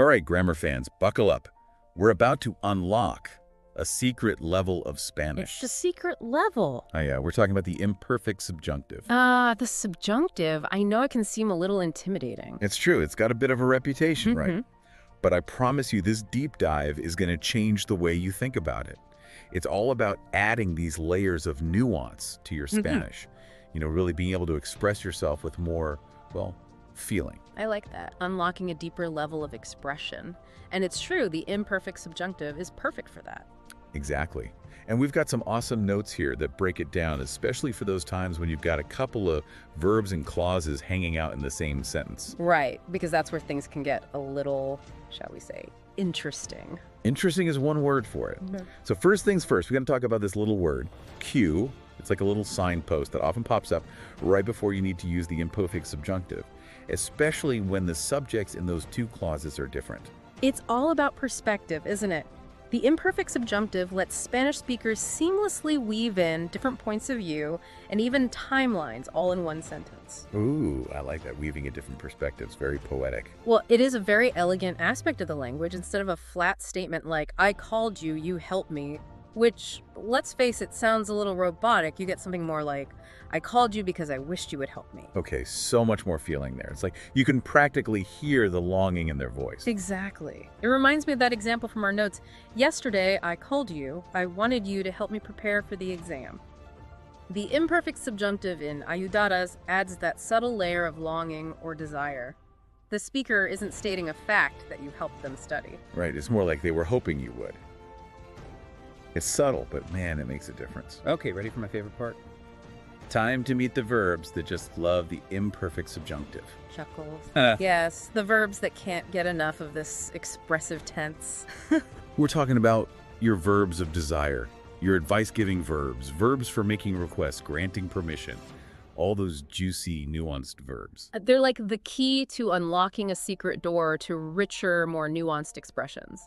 All right, grammar fans, buckle up. We're about to unlock a secret level of Spanish. It's a secret level. Oh yeah, we're talking about the imperfect subjunctive. The subjunctive, I know it can seem a little intimidating. It's true, it's got a bit of a reputation, right? But I promise you this deep dive is going to change the way you think about it. It's all about adding these layers of nuance to your Spanish. You know, really being able to express yourself with more, well, feeling. I like that. Unlocking a deeper level of expression. And it's true, the imperfect subjunctive is perfect for that. Exactly. And we've got some awesome notes here that break it down, especially for those times when you've got a couple of verbs and clauses hanging out in the same sentence. Right, because that's where things can get a little, shall we say, interesting. Interesting is one word for it. So first things first, we're going to talk about this little word, Q. It's like a little signpost that often pops up right before you need to use the imperfect subjunctive, especially when the subjects in those two clauses are different. It's all about perspective, isn't it? The imperfect subjunctive lets Spanish speakers seamlessly weave in different points of view and even timelines all in one sentence. Ooh, I like that, weaving in different perspectives, very poetic. Well, it is a very elegant aspect of the language instead of a flat statement like, I called you, you helped me, which, let's face it, sounds a little robotic. You get something more like, I called you because I wished you would help me. Okay, so much more feeling there. It's like you can practically hear the longing in their voice. Exactly. It reminds me of that example from our notes. Yesterday, I called you. I wanted you to help me prepare for the exam. The imperfect subjunctive in ayudaras adds that subtle layer of longing or desire. The speaker isn't stating a fact that you helped them study. Right, it's more like they were hoping you would. It's subtle, but man, it makes a difference. Okay, ready for my favorite part? Time to meet the verbs that just love the imperfect subjunctive. Chuckles. Yes, the verbs that can't get enough of this expressive tense. We're talking about your verbs of desire, your advice-giving verbs, verbs for making requests, granting permission, all those juicy, nuanced verbs. They're like the key to unlocking a secret door to richer, more nuanced expressions.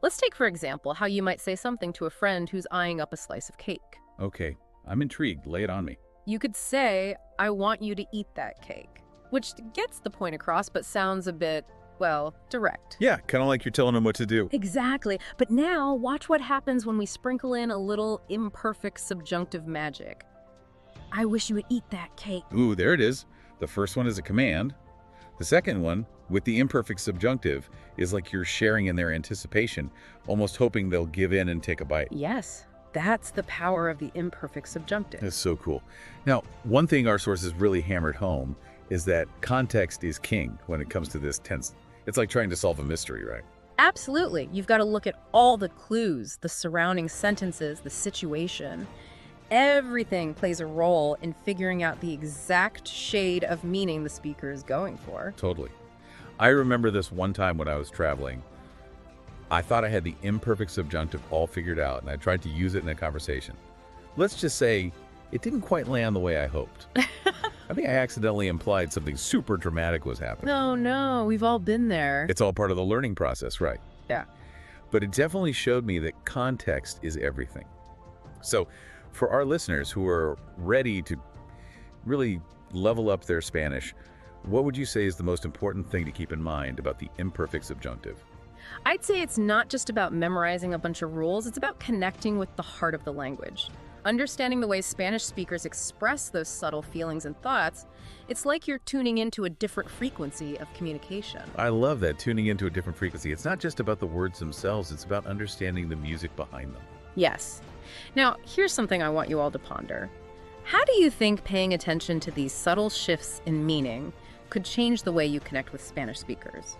Let's take, for example, how you might say something to a friend who's eyeing up a slice of cake. Okay, I'm intrigued. Lay it on me. You could say, I want you to eat that cake, which gets the point across but sounds a bit, well, direct. Yeah, kind of like you're telling them what to do. Exactly. But now, watch what happens when we sprinkle in a little imperfect subjunctive magic. I wish you would eat that cake. Ooh, there it is. The first one is a command. The second one, with the imperfect subjunctive, is like you're sharing in their anticipation, almost hoping they'll give in and take a bite. Yes, that's the power of the imperfect subjunctive. That's so cool. Now, one thing our sources really hammered home is that context is king when it comes to this tense. It's like trying to solve a mystery, right? Absolutely. You've got to look at all the clues, the surrounding sentences, the situation. Everything plays a role in figuring out the exact shade of meaning the speaker is going for. Totally. I remember this one time when I was traveling. I thought I had the imperfect subjunctive all figured out, and I tried to use it in a conversation. Let's just say it didn't quite land the way I hoped. I think I accidentally implied something super dramatic was happening. No, we've all been there. It's all part of the learning process, right? Yeah. But it definitely showed me that context is everything. So for our listeners who are ready to really level up their Spanish, what would you say is the most important thing to keep in mind about the imperfect subjunctive? I'd say it's not just about memorizing a bunch of rules, it's about connecting with the heart of the language. Understanding the way Spanish speakers express those subtle feelings and thoughts, it's like you're tuning into a different frequency of communication. I love that, tuning into a different frequency. It's not just about the words themselves, it's about understanding the music behind them. Yes. Now, here's something I want you all to ponder. How do you think paying attention to these subtle shifts in meaning could change the way you connect with Spanish speakers?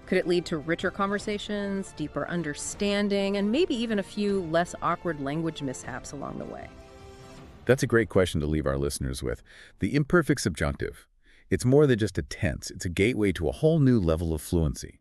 Could it lead to richer conversations, deeper understanding, and maybe even a few less awkward language mishaps along the way? That's a great question to leave our listeners with. The imperfect subjunctive. It's more than just a tense. It's a gateway to a whole new level of fluency.